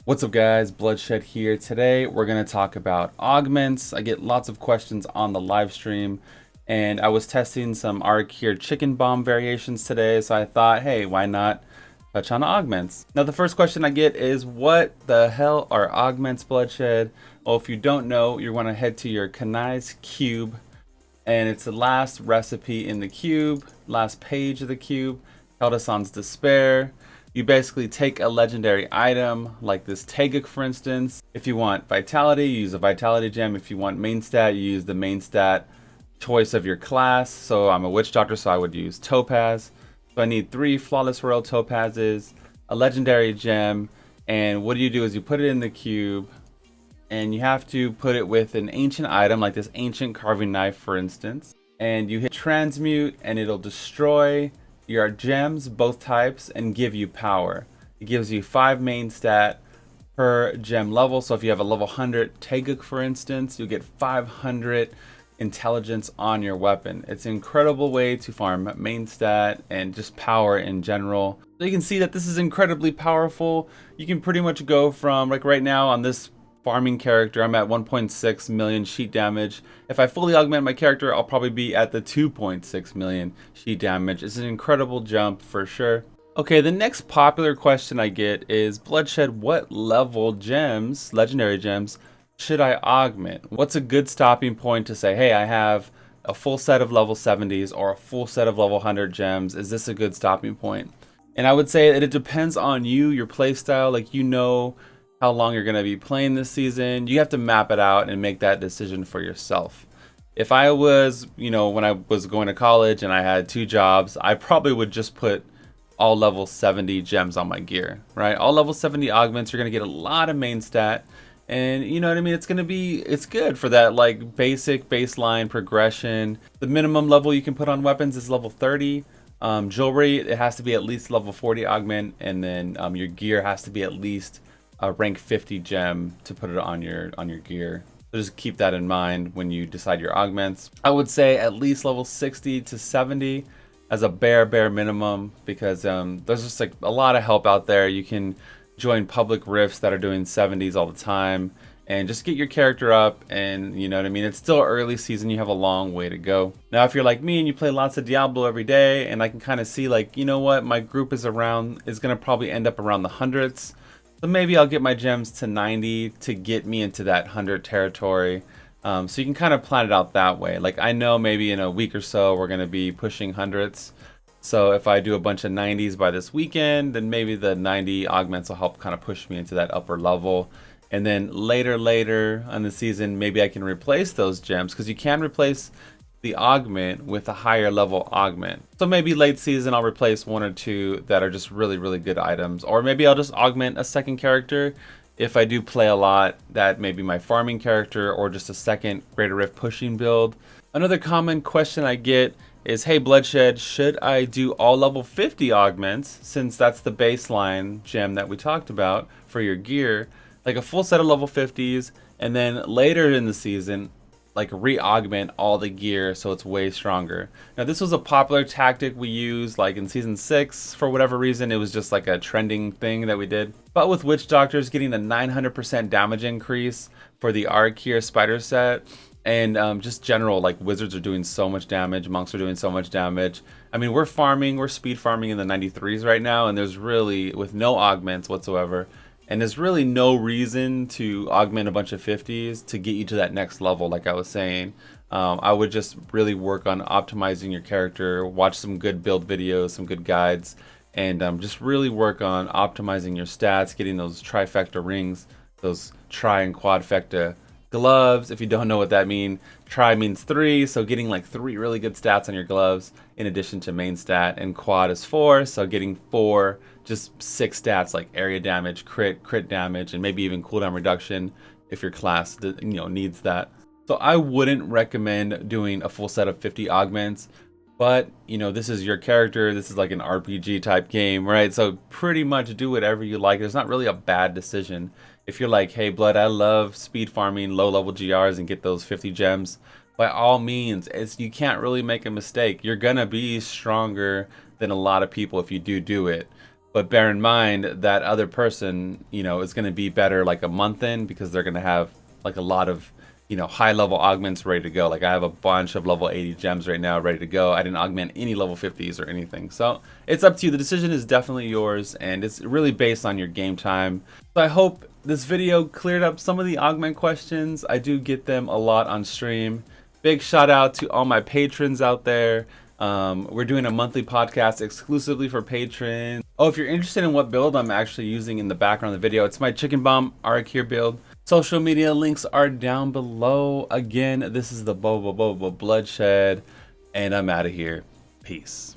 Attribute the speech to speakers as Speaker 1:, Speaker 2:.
Speaker 1: What's up guys, Bloodshed here. Today we're going to talk about augments. I get lots of questions on the live stream and I was testing some Arc here chicken bomb variations today, so I thought, hey, why not touch on augments? Now the first question I get is, what the hell are augments, Bloodshed? Well, if you don't know, you want to head to your Kanai's cube, and it's the last recipe in the cube, last page of the cube, Caldesann's Despair. You basically take a legendary item like this Taeguk, for instance. If you want vitality, you use a vitality gem. If you want main stat, you use the main stat choice of your class. So I'm a witch doctor, so I would use topaz. So I need 3 flawless royal topazes, a legendary gem, and what you do is you put it in the cube, and you have to put it with an ancient item like this ancient carving knife, for instance. And you hit transmute, and it'll destroy your gems, both types, and give you power. It gives you 5 main stat per gem level. So if you have a level 100 Taeguk, for instance, you'll get 500 intelligence on your weapon. It's an incredible way to farm main stat and just power in general. So you can see that this is incredibly powerful. You can pretty much go from, like right now on this farming character, I'm at 1.6 million sheet damage. If I fully augment my character, I'll probably be at the 2.6 million sheet damage. It's an incredible jump for sure. Okay, the next popular question I get is, Bloodshed, what level gems, legendary gems, should I augment? What's a good stopping point to say, hey, I have a full set of level 70s or a full set of level 100 gems. Is this a good stopping point? And I would say that it depends on you, your playstyle. Like, you know how long you're going to be playing this season. You have to map it out and make that decision for yourself. If I was, when I was going to college and I had 2 jobs, I probably would just put all level 70 gems on my gear, right? All level 70 augments, you're going to get a lot of main stat. And you know what I mean? It's good for that like basic baseline progression. The minimum level you can put on weapons is level 30. Jewelry, it has to be at least level 40 augment, and then your gear has to be at least a rank 50 gem to put it on your gear. So just keep that in mind when you decide your augments. I would say at least level 60 to 70 as a bare minimum, because there's just like a lot of help out there. You can join public rifts that are doing 70s all the time and just get your character up, and you know what I mean? It's still early season, you have a long way to go. Now if you're like me and you play lots of Diablo every day, and I can kind of see like, you know what, my group is gonna probably end up around the hundreds. So maybe I'll get my gems to 90 to get me into that 100 territory. So you can kind of plan it out that way. Like, I know maybe in a week or so we're going to be pushing hundreds. So if I do a bunch of 90s by this weekend, then maybe the 90 augments will help kind of push me into that upper level. And then later on the season, maybe I can replace those gems, because you can replace the augment with a higher level augment. So maybe late season I'll replace 1 or 2 that are just really good items, or maybe I'll just augment a second character if I do play a lot, that may be my farming character or just a second Greater Rift pushing build. Another common question I get is, hey Bloodshed, should I do all level 50 augments, since that's the baseline gem that we talked about for your gear, like a full set of level 50s, and then later in the season like re-augment all the gear so it's way stronger. Now this was a popular tactic we used like in season 6 for whatever reason. It was just like a trending thing that we did. But with witch doctors getting a 900% damage increase for the Arc here spider set, and just general, like wizards are doing so much damage, monks are doing so much damage. I mean, we're speed farming in the 93s right now, and there's really, with no augments whatsoever, and there's really no reason to augment a bunch of 50s to get you to that next level. Like I was saying, I would just really work on optimizing your character, watch some good build videos, some good guides, and just really work on optimizing your stats, getting those trifecta rings, those tri and quadfecta gloves. If you don't know what that means, tri means 3, so getting like 3 really good stats on your gloves in addition to main stat, and quad is 4, so getting 4 just 6 stats like area damage, crit damage, and maybe even cooldown reduction if your class needs that. So I wouldn't recommend doing a full set of 50 augments, but this is your character, this is like an RPG type game, right? So pretty much do whatever you like. There's not really a bad decision. If you're like, hey Blood, I love speed farming low level GRs and get those 50 gems, by all means, you can't really make a mistake. You're gonna be stronger than a lot of people if you do it. But bear in mind that other person, you know, is going to be better like a month in because they're going to have like a lot of, you know, high level augments ready to go. Like I have a bunch of level 80 gems right now ready to go. I didn't augment any level 50s or anything. So it's up to you. The decision is definitely yours, and it's really based on your game time. So I hope this video cleared up some of the augment questions. I do get them a lot on stream. Big shout out to all my patrons out there. We're doing a monthly podcast exclusively for patrons. Oh, if you're interested in what build I'm actually using in the background of the video, it's my chicken bomb Arakir build. Social media links are down below. Again, this is the Bloodshed, and I'm out of here. Peace.